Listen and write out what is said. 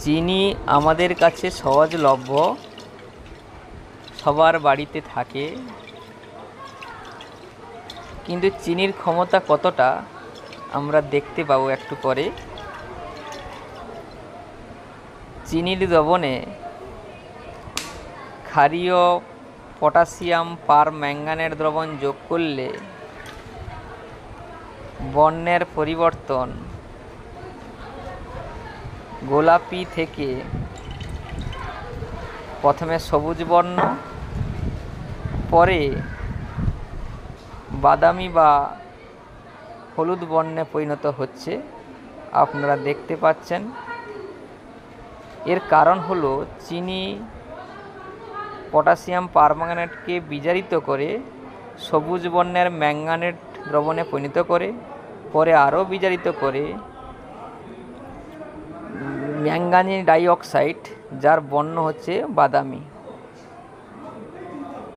চিনি আমাদের কাছে সহজলভ্য, সবার বাড়িতে থাকে, কিন্তু চিনির ক্ষমতা কতটা আমরা দেখতে পাবো একটু পরে। চিনির দ্রবণে ক্ষারীয় পটাশিয়াম পারম্যাঙ্গানেট দ্রবণ যোগ করলে বর্ণের পরিবর্তন গোলাপি থেকে প্রথমে সবুজ বর্ণ, পরে বাদামি বা হলুদ বর্ণে পরিণত হচ্ছে, আপনারা দেখতে পাচ্ছেন। এর কারণ হলো চিনি পটাশিয়াম পারম্যাঙ্গানেটকে বিজারিত করে সবুজ বর্ণের ম্যাঙ্গানেট দ্রবণে পরিণত করে, পরে আরও বিজারিত করে ম্যাঙ্গানি ডাইঅক্সাইড, যার বর্ণ হচ্ছে বাদামি।